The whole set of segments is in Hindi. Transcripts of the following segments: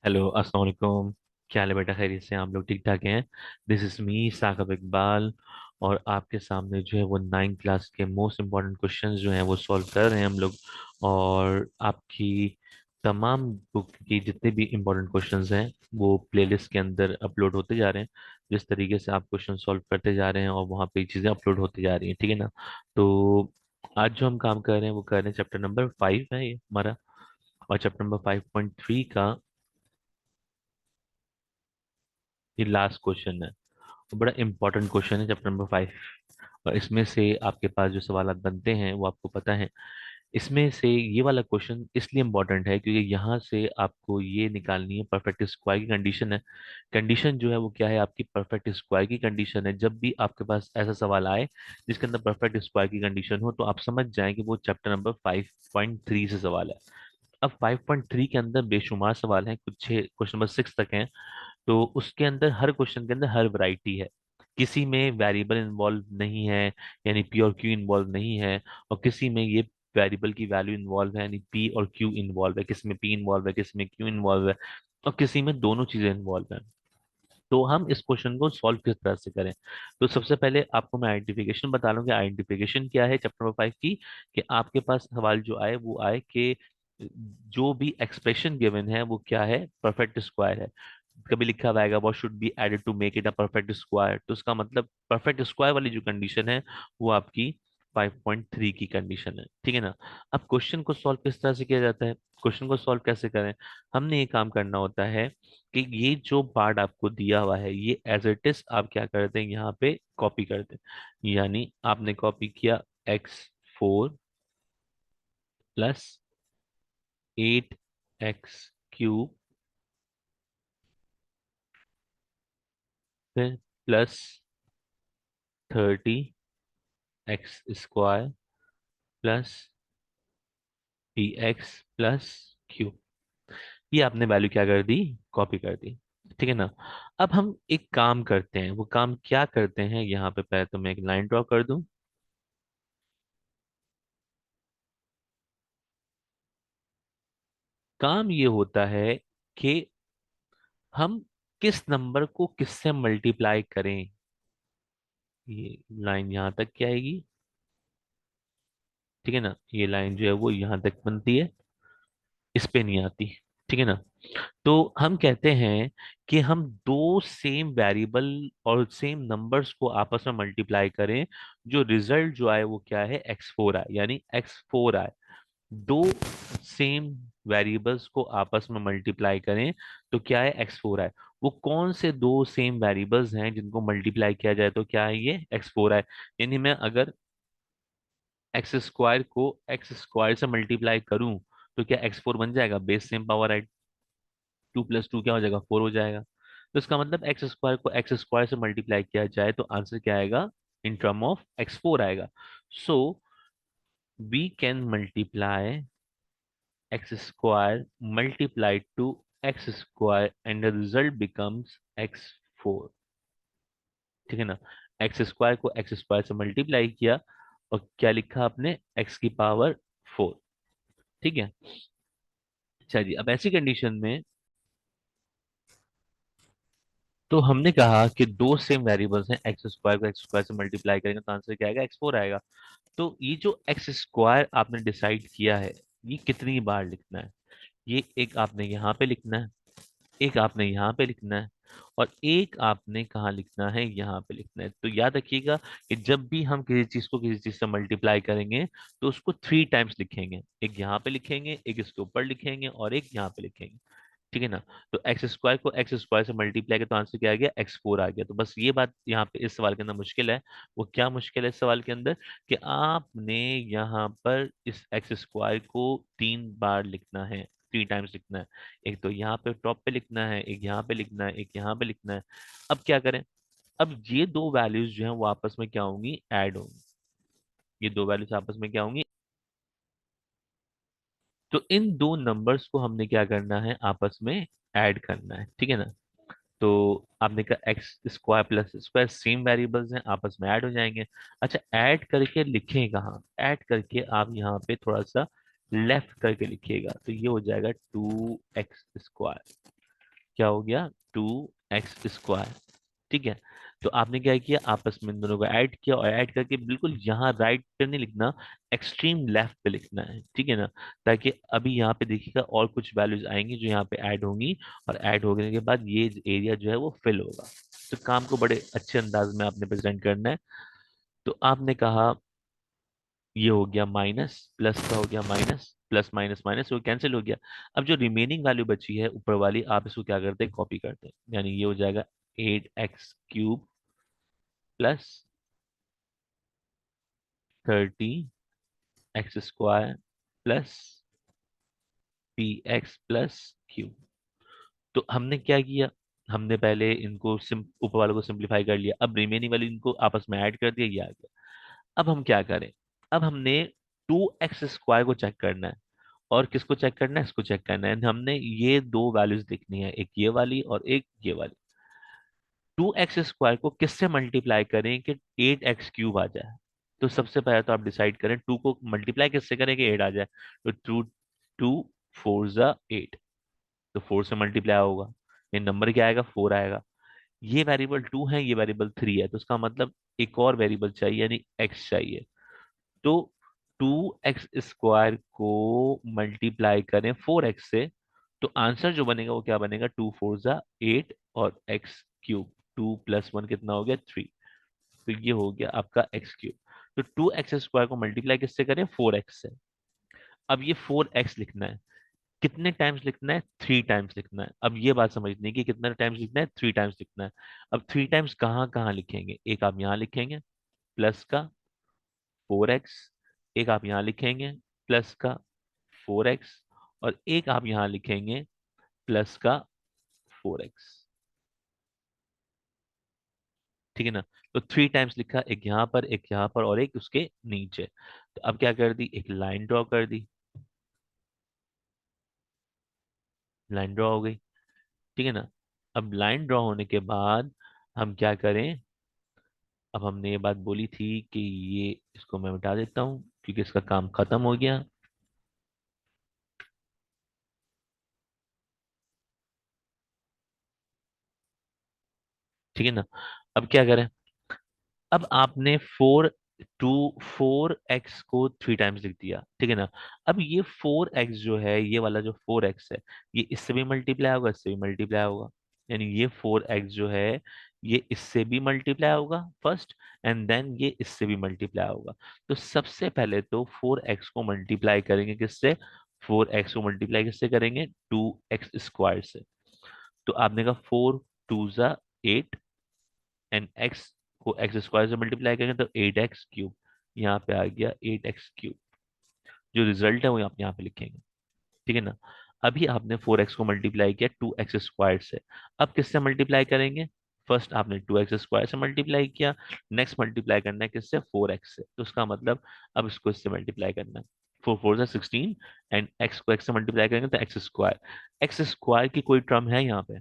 हेलो, अस्सलाम वालेकुम। क्या हाल है बेटा? खैरियत से? आप लोग ठीक ठाक हैं? This is me Saqib Iqbal. और आपके सामने जो है वो 9th क्लास के मोस्ट इम्पोर्टेंट क्वेश्चंस जो हैं वो सॉल्व कर रहे हैं हम लोग। और आपकी तमाम बुक की जितने भी इम्पोर्टेंट क्वेश्चंस हैं वो प्लेलिस्ट के अंदर अपलोड होते जा रहे हैं। जिस तरीके से आप क्वेश्चन सॉल्व करते जा रहे हैं और वहाँ पे चीज़ें अपलोड होती जा रही हैं, ठीक है ना? तो आज जो हम काम कर रहे हैं वो कर रहे हैं चैप्टर नंबर 5 है ये हमारा। और चैप्टर नंबर 5.3 का ये लास्ट क्वेश्चन है। तो बड़ा इंपॉर्टेंट क्वेश्चन है चैप्टर नंबर 5। और इसमें से आपके पास जो सवाल बनते हैं वो आपको पता है। इसमें से ये वाला क्वेश्चन इसलिए इम्पोर्टेंट है क्योंकि यहाँ से आपको ये निकालनी है परफेक्ट स्क्वायर की कंडीशन है। कंडीशन जो है वो क्या है? आपकी परफेक्ट स्क्वायर की कंडीशन है। जब भी आपके पास ऐसा सवाल आए जिसके अंदर परफेक्ट स्क्वायर की कंडीशन हो तो आप समझ जाएं कि वो चैप्टर नंबर 5.3 से सवाल है। अब 5.3 के अंदर बेशुमार सवाल हैं, कुछ 6 क्वेश्चन नंबर 6 तक हैं। तो उसके अंदर हर क्वेश्चन के अंदर हर वैरायटी है। किसी में वेरिएबल इन्वॉल्व नहीं है, यानी पी और क्यू इन्वॉल्व नहीं है। और किसी में ये वेरिएबल की वैल्यू इन्वॉल्व है, यानी पी और क्यू इन्वॉल्व है। किसी में पी इन्वॉल्व है, किसी में क्यू इन्वॉल्व है, और किसी में दोनों चीजें इन्वॉल्व है। तो हम इस क्वेश्चन को सॉल्व किस तरह से करें? तो सबसे पहले आपको मैं आइडेंटिफिकेशन बता लूं कि आइडेंटिफिकेशन क्या है चैप्टर नंबर 5 की। कि आपके पास सवाल जो आए वो आए कि जो भी एक्सप्रेशन गिवन है वो क्या है? परफेक्ट स्क्वायर है। कभी लिखा हुआ आएगा what should be added to make it a perfect square, तो उसका मतलब परफेक्ट स्क्वायर वाली जो कंडीशन है वो आपकी 5.3 की कंडीशन है, ठीक है ना? अब क्वेश्चन को सॉल्व किस तरह से किया जाता है? क्वेश्चन को सॉल्व कैसे करें? हमने ये काम करना होता है कि ये जो पार्ट आपको दिया हुआ है ये एज इट इज आप क्या करते हैं, यहाँ पे कॉपी करते हैं। यानी आपने कॉपी किया x4 + 8x³ फिर +30x² +bx + q। ये आपने वैल्यू क्या कर दी? कॉपी कर दी, ठीक है ना? अब हम एक काम करते हैं, वो काम क्या करते हैं? यहाँ पे पहले तो मैं एक लाइन ड्रॉ कर दूं। काम ये होता है कि हम किस नंबर को किससे मल्टीप्लाई करें। ये लाइन यहाँ तक क्या आएगी, ठीक है ना? ये लाइन जो है वो यहाँ तक बनती है, इस पे नहीं आती, ठीक है ना? तो हम कहते हैं कि हम दो सेम वेरिएबल और सेम नंबर्स को आपस में मल्टीप्लाई करें। जो रिजल्ट जो आए वो क्या है? x4 आए, यानी x4 आए। दो सेम वेरिएबल्स को आपस में मल्टीप्लाई करें तो क्या है? x4 आए। वो कौन से दो सेम वेरिएबल्स हैं जिनको मल्टीप्लाई किया जाए तो क्या है? ये x4 आए। यानी मैं अगर x² को x² से मल्टीप्लाई करूं तो क्या x4 बन जाएगा? बेस सेम पावर है, 2 + 2 क्या हो जाएगा? 4 हो जाएगा। तो इसका मतलब x² को x² से मल्टीप्लाई किया जाए तो आंसर क्या आएगा? इन टर्म ऑफ x4 आएगा। So we can multiply x² multiplied to x² and the result becomes x4, ठीक है ना? x² को x² से मल्टीप्लाई किया और क्या लिखा आपने? x⁴, ठीक है? अच्छा जी, अब ऐसी कंडीशन में तो हमने कहा कि दो सेम वेरिएबल्स हैं, x² को x² से मल्टीप्लाई करेंगे तो आंसर क्या आएगा? x4 आएगा। तो ये जो x² आपने डिसाइड किया है ये कितनी बार लिखना है? ये एक आपने यहाँ पे लिखना है, एक आपने यहाँ पे लिखना है, और एक आपने कहाँ लिखना है? यहाँ पे लिखना है। तो याद रखिएगा कि जब भी हम किसी चीज को किसी चीज से मल्टीप्लाई करेंगे तो उसको 3 टाइम्स लिखेंगे। एक यहाँ पे लिखेंगे, एक इसके ऊपर लिखेंगे, और एक यहाँ पे लिखेंगे, ठीक है ना? तो x² को x² से मल्टीप्लाई किया तो आंसर क्या आ गया? x4 आ गया। तो बस ये बात यहाँ पे इस सवाल के अंदर मुश्किल है। वो क्या मुश्किल है इस सवाल के अंदर? कि आपने यहाँ पर इस x² को 3 बार लिखना है, 3 टाइम्स लिखना है। एक तो यहाँ पे टॉप पे लिखना है, एक यहाँ पे लिखना है, एक यहाँ पे लिखना है। अब क्या करें? अब ये दो वैल्यूज जो हैं वो आपस में क्या होंगी? ऐड होंगी। ये दो वैल्यूज आपस में क्या होंगी? तो इन दो नंबर्स को हमने क्या करना है? आपस में ऐड करना है, ठीक है ना? तो आपने कहा x² + स्क्वायर सेम वेरिएबल्स हैं, आपस में ऐड हो जाएंगे। अच्छा, ऐड करके लिखें कहाँ? ऐड करके आप यहाँ पे थोड़ा सा लेफ्ट करके लिखिएगा तो ये हो जाएगा 2x², क्या हो गया, 2x स्क्वायर। ठीक है। तो आपने क्या किया, आपस में इन दोनों को ऐड किया, और ऐड करके बिल्कुल यहाँ राइट पे नहीं लिखना, एक्सट्रीम लेफ्ट पे लिखना है, ठीक है ना। ताकि अभी यहाँ पे देखिएगा और कुछ वैल्यूज आएंगी जो यहाँ पे ऐड होंगी, और ऐड होने के बाद ये एरिया जो है वो फिल होगा। तो काम को बड़े अच्छे अंदाज में आपने प्रेजेंट करना है। तो आपने कहा ये हो गया माइनस, प्लस का हो गया माइनस, प्लस माइनस माइनस वो कैंसिल हो गया। अब जो रिमेनिंग वैल्यू बची है ऊपर वाली, आप इसको क्या करते हैं, कॉपी करते हैं, यानी ये हो जाएगा 8x³ plus 30x² plus px+q। तो हमने क्या किया, हमने पहले इनको ऊपर वालों को सिंप्लीफाई कर लिया, अब रिमेनिंग वाली इनको आपस में ऐड कर दिया, ये आ गया। अब हम क्या करें, अब हमने 2x² को चेक करना है, और किसको चेक करना है, इसको चेक करना है। हमने ये दो वैल्यूज देखनी है, एक ये वाली और एक ये वाली। 2x² को किससे मल्टीप्लाई करें कि 8x³ आ जाए। तो सबसे पहले तो आप डिसाइड करें 2 को मल्टीप्लाई किससे करें कि 8 आ जाए। तो टू, 2 4 8, तो 4 से मल्टीप्लाई होगा, ये नंबर क्या आएगा, 4 आएगा। ये वेरिएबल 2 है, ये वेरिएबल 3 है, तो इसका मतलब एक और वेरिएबल चाहिए, यानी x चाहिए। तो 2x² को मल्टीप्लाई करें 4x से, तो आंसर जो बनेगा वो क्या बनेगा, 2 4 8 और x³ 2 + 1 कितना हो गया, 3। तो ये हो गया आपका x³। तो 2x² को मल्टीप्लाई किससे करें, 4x से। अब ये 4x लिखना है, कितने टाइम्स लिखना है, 3 टाइम्स लिखना है। अब ये बात समझनी है कि कितना टाइम्स लिखना है, 3 टाइम्स लिखना है। अब 3 टाइम्स कहाँ कहाँ लिखेंगे, एक आप यहाँ लिखेंगे प्लस का 4x, एक आप यहाँ लिखेंगे प्लस का 4x, और एक आप यहाँ लिखेंगे प्लस का 4x। ठीक है ना। तो 3 टाइम्स लिखा, एक यहाँ पर, एक यहाँ पर, और एक उसके नीचे। तो अब क्या कर दी, एक लाइन ड्रॉ कर दी, लाइन ड्रॉ हो गई। ठीक है ना। अब लाइन ड्रॉ होने के बाद हम क्या करें, अब हमने ये बात बोली थी कि ये इसको मैं मिटा देता हूँ क्योंकि इसका काम खत्म हो गया। ठीक है ना। अब क्या करें, अब आपने 4x को 3 टाइम्स लिख दिया, ठीक है ना। अब ये 4x जो है, ये वाला जो 4x है, ये इससे भी मल्टीप्लाई होगा, इससे भी मल्टीप्लाई होगा। यानी ये 4x जो है, ये इससे भी मल्टीप्लाई होगा फर्स्ट, एंड देन ये इससे भी मल्टीप्लाई होगा। तो सबसे पहले तो 4x को मल्टीप्लाई करेंगे किससे, 4x को मल्टीप्लाई किससे करेंगे, 2x² से। तो आपने कहा 4 2 8, एंड x को x² से मल्टीप्लाई करेंगे तो 8x³। यहाँ पे आ गया 8x³। जो रिजल्ट है वो आप यहाँ पे लिखेंगे। ठीक है ना। अभी आपने 4x को मल्टीप्लाई किया 2x² से, अब किससे मल्टीप्लाई करेंगे, फर्स्ट आपने 2x² से मल्टीप्लाई किया, नेक्स्ट मल्टीप्लाई करना है किससे, 4x से। तो उसका मतलब अब इसको इससे मल्टीप्लाई करना है, 4 4 16, एंड x को x से मल्टीप्लाई करेंगे तो x²। की कोई टर्म है यहाँ पे,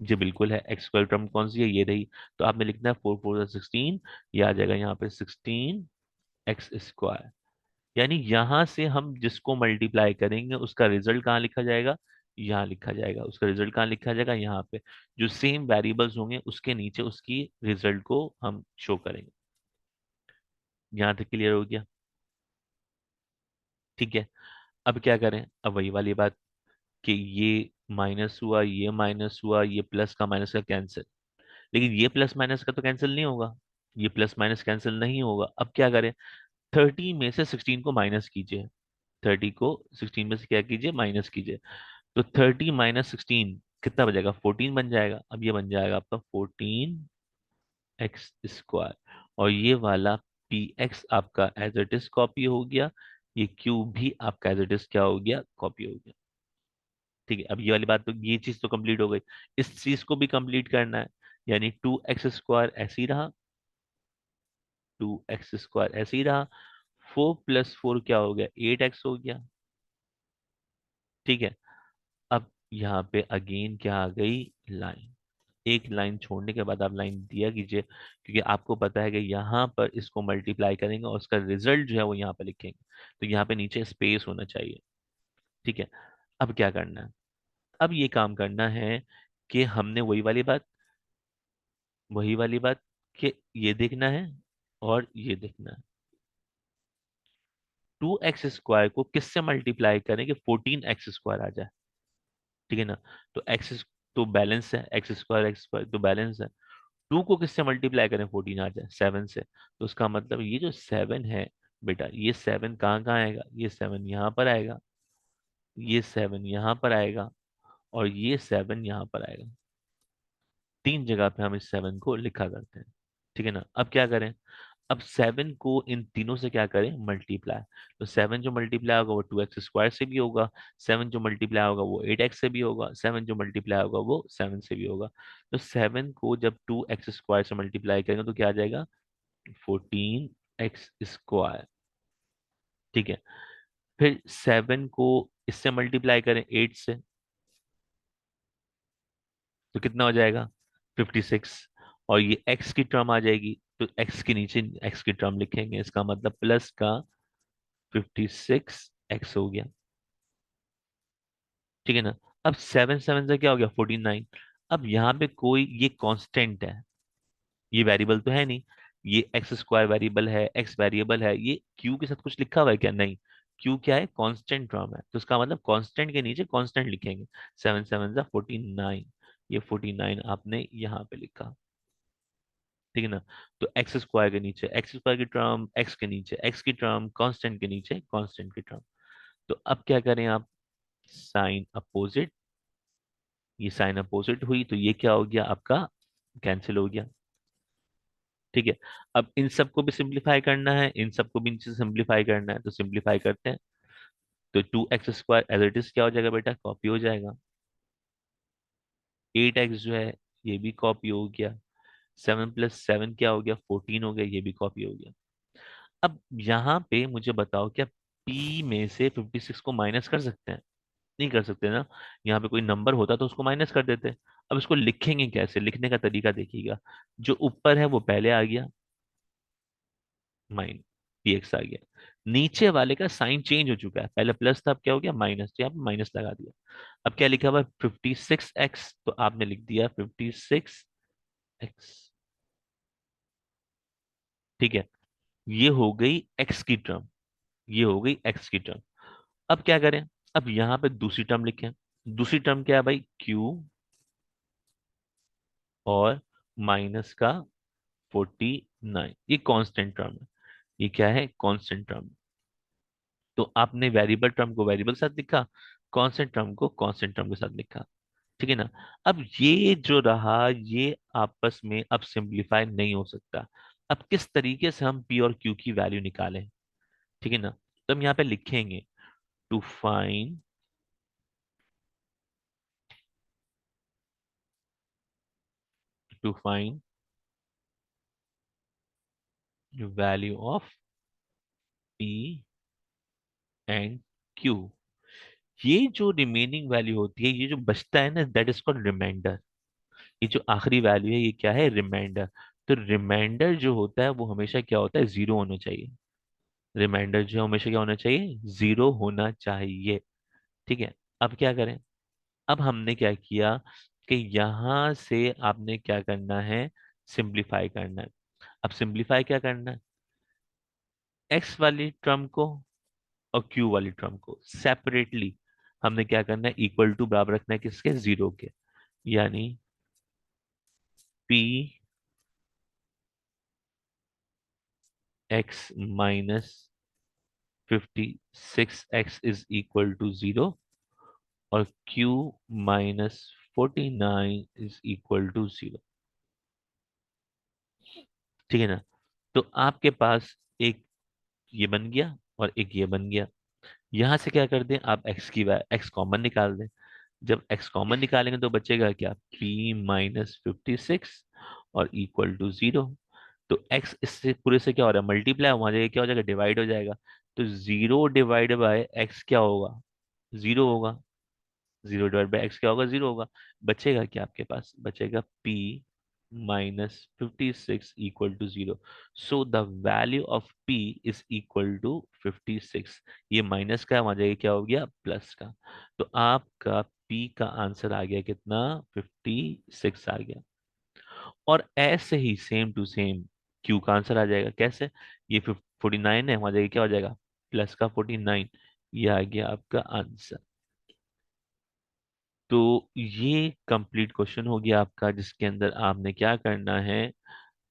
जी बिल्कुल है, x² टर्म कौन सी है, ये रही। तो आपने लिखना है 4 4 16, ये आ जाएगा यहाँ पे 16x²। यानी यहां से हम जिसको मल्टीप्लाई करेंगे उसका रिजल्ट कहाँ लिखा जाएगा, यहाँ लिखा जाएगा। उसका रिजल्ट कहाँ लिखा जाएगा, यहाँ पे। जो सेम वेरिएबल्स होंगे उसके नीचे उसकी रिजल्ट को हम शो करेंगे। यहाँ तक क्लियर हो गया। ठीक है। अब क्या करें, अब वही वाली बात कि ये माइनस हुआ, ये माइनस हुआ, ये प्लस का माइनस का कैंसिल, लेकिन ये प्लस माइनस का तो कैंसिल नहीं होगा, ये प्लस माइनस कैंसिल नहीं होगा। अब क्या करें, 30 में से 16 को माइनस कीजिए, 30 को 16 में से क्या कीजिए, माइनस कीजिए। तो 30 - 16 कितना बचेगा, 14 बन जाएगा। अब ये बन जाएगा आपका 14x², और ये वाला px आपका एज इट इज कॉपी हो गया, ये q भी आपका एज इट इज क्या हो गया, कॉपी हो गया। ठीक है। अब ये वाली बात, तो ये चीज तो कंप्लीट हो गई, इस चीज को भी कंप्लीट करना है। यानी 2x² ऐसे ही रहा, 2x² ऐसे ही रहा, 4 + 4 क्या हो गया, 8x हो गया। ठीक है। अब यहाँ पे अगेन क्या आ गई, लाइन। एक लाइन छोड़ने के बाद आप लाइन दिया कीजिए, क्योंकि आपको पता है कि यहाँ पर इसको मल्टीप्लाई करेंगे और उसका रिजल्ट जो है वो यहाँ पे लिखेंगे, तो यहाँ पे नीचे स्पेस होना चाहिए। ठीक है। अब क्या करना है, अब ये काम करना है कि हमने वही वाली बात कि ये देखना है और ये देखना है। 2x² को किससे मल्टीप्लाई करें कि 14x² आ जाए। ठीक है ना। तो एक्स तो बैलेंस है, x² तो बैलेंस है। 2 को किससे मल्टीप्लाई करें 14 आ जाए, 7 से। तो उसका मतलब ये जो 7 है बेटा, ये 7 कहाँ कहाँ आएगा, ये 7 यहाँ पर आएगा, ये 7 यहाँ पर आएगा, और ये 7 यहाँ पर आएगा। 3 जगह पे हम इस 7 को लिखा करते हैं। ठीक है ना। अब क्या करें, अब 7 को इन तीनों से क्या करें, मल्टीप्लाई। तो 7 जो मल्टीप्लाई होगा वो 2x² से भी होगा, 7 जो मल्टीप्लाई होगा वो 8x से भी होगा, 7 जो मल्टीप्लाई होगा वो 7 से भी होगा। तो 7 को जब 2x² से मल्टीप्लाई करेंगे तो क्या आ जाएगा, 14x²। ठीक है। फिर 7 को इससे मल्टीप्लाई करें 8 से, तो कितना हो जाएगा, 56। और ये x की टर्म आ जाएगी, तो x के नीचे x की टर्म लिखेंगे, इसका मतलब प्लस का 56x हो गया। ठीक है ना। अब 7 7 से क्या हो गया, 49। अब यहाँ पे कोई ये कांस्टेंट है, ये वेरिएबल तो है नहीं। ये x² वेरिएबल है, x वेरिएबल है, ये q के साथ कुछ लिखा हुआ है क्या, नहीं। q क्या है, कांस्टेंट टर्म है, तो इसका मतलब कांस्टेंट के नीचे कांस्टेंट लिखेंगे। 7 7 जा 49, ये 49 आपने यहाँ पे लिखा। ठीक है ना। तो x² के नीचे x² की टर्म, x के नीचे x की टर्म, कांस्टेंट के नीचे कांस्टेंट की टर्म। तो अब क्या करें आप, साइन अपोजिट, ये साइन अपोजिट हुई तो ये क्या हो गया आपका, कैंसिल हो गया। ठीक है। अब इन सबको भी सिंप्लीफाई करना है, इन सबको भी नीचे सिंप्लीफाई करना है, तो सिंप्लीफाई करते हैं। तो 2x² एज इट इज क्या हो जाएगा बेटा, कॉपी हो जाएगा। 8x जो है ये भी कॉपी हो गया। 7 + 7 क्या हो गया, 14 हो गया, ये भी कॉपी हो गया। अब यहाँ पे मुझे बताओ, क्या p में से 56 को माइनस कर सकते हैं, नहीं कर सकते ना। यहाँ पे कोई नंबर होता तो उसको माइनस कर देते। अब इसको लिखेंगे कैसे, लिखने का तरीका देखिएगा। जो ऊपर है वो पहले आ गया, माइन px आ गया। नीचे वाले का साइन चेंज हो चुका है, पहले प्लस था अब क्या हो गया माइनस, तो यहाँ पे माइनस लगा दिया। अब क्या लिखा हुआ है, 56x, तो आपने लिख दिया 56x। ठीक है। ये हो गई x की टर्म, ये हो गई x की टर्म। अब क्या करें, अब यहाँ पे दूसरी टर्म लिखें। दूसरी टर्म क्या है भाई, q और माइनस का 49, ये कांस्टेंट टर्म है। ये क्या है, कांस्टेंट टर्म। तो आपने वेरिएबल टर्म को वेरिएबल के साथ लिखा, कांस्टेंट टर्म को कांस्टेंट टर्म के साथ लिखा। ठीक है ना। अब ये जो रहा, ये आपस में अब सिंप्लीफाई नहीं हो सकता। अब किस तरीके से हम p और q की वैल्यू निकालें। ठीक है ना। तो हम यहाँ पे लिखेंगे, to find to find value of p and q। ये जो रिमेनिंग वैल्यू होती है, ये जो बचता है ना, दैट इज कॉल्ड रिमाइंडर। ये जो आखिरी वैल्यू है ये क्या है, रिमाइंडर। तो रिमाइंडर जो होता है वो हमेशा क्या होता है, जीरो होना चाहिए। रिमाइंडर जो है हमेशा क्या होना चाहिए, जीरो होना चाहिए। ठीक है। अब क्या करें, अब हमने क्या किया कि यहां से आपने क्या करना है, सिंप्लीफाई करना है। अब सिंप्लीफाई क्या करना है, एक्स वाली टर्म को और क्यू वाली टर्म को सेपरेटली हमने क्या करना है, इक्वल टू बराबर रखना है किसके, जीरो के। यानी p x minus 56x is equal to zero, और q minus 49 is equal to zero. ठीक है ना। तो आपके पास एक ये बन गया और एक ये बन गया। यहां से क्या कर दें, आप x कॉमन निकाल दें। जब x कॉमन निकालेंगे तो बचेगा क्या, p माइनस 56 और इक्वल टू जीरो। तो x इससे पूरे से क्या हो रहा है, मल्टीप्लाई हो जाएगा, क्या हो जाएगा, डिवाइड हो जाएगा। तो जीरो डिवाइड बाय x क्या होगा, जीरो होगा। जीरो डिवाइड बाई एक्स क्या होगा, जीरो होगा। बचेगा क्या आपके पास, बचेगा p -56 equal to zero. So the value of p is equal to 56। ये माइनस का है, वहां जाएगा क्या हो गया, प्लस का। तो आपका बी का आंसर आ गया कितना, 56 आ गया। और ऐसे ही सेम टू सेम क्यू का आंसर आ जाएगा। कैसे? ये 49 है, वहां जाएगा क्या हो जाएगा, प्लस का 49। ये आ गया आपका आंसर। तो ये कंप्लीट क्वेश्चन हो गया आपका, जिसके अंदर आपने क्या करना है,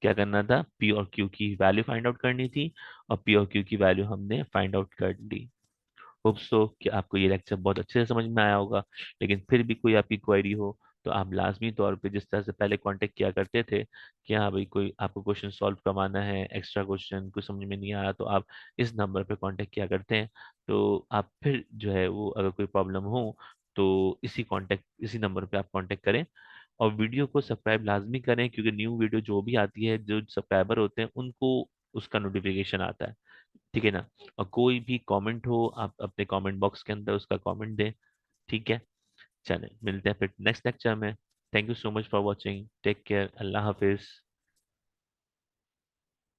क्या करना था, पी और क्यू की वैल्यू फाइंड आउट करनी थी, और पी और क्यू की वैल्यू हमने फाइंड आउट कर ली। होप सो कि आपको ये लेक्चर बहुत अच्छे से समझ में आया होगा। लेकिन फिर भी कोई आपकी क्वेरी हो तो आप लाजमी तौर पे जिस तरह से पहले कांटेक्ट किया करते थे कि हाँ भाई कोई आपको क्वेश्चन सॉल्व करवाना है, एक्स्ट्रा क्वेश्चन कुछ समझ में नहीं आ रहा, तो आप इस नंबर पे कांटेक्ट किया करते हैं। तो आप फिर जो है वो अगर कोई प्रॉब्लम हो तो इसी नंबर पे आप कांटेक्ट करें। और वीडियो को सब्सक्राइब लाजमी करें, क्योंकि न्यू वीडियो जो भी आती है, जो सब्सक्राइबर होते हैं उनको उसका नोटिफिकेशन आता है। ठीक है ना? और कोई भी कमेंट हो आप अपने कमेंट बॉक्स के अंदर उसका कमेंट दें। ठीक है? चलें, मिलते हैं फिर नेक्स्ट लेक्चर में। Thank you so much for watching, take care, अल्लाह हाफिज।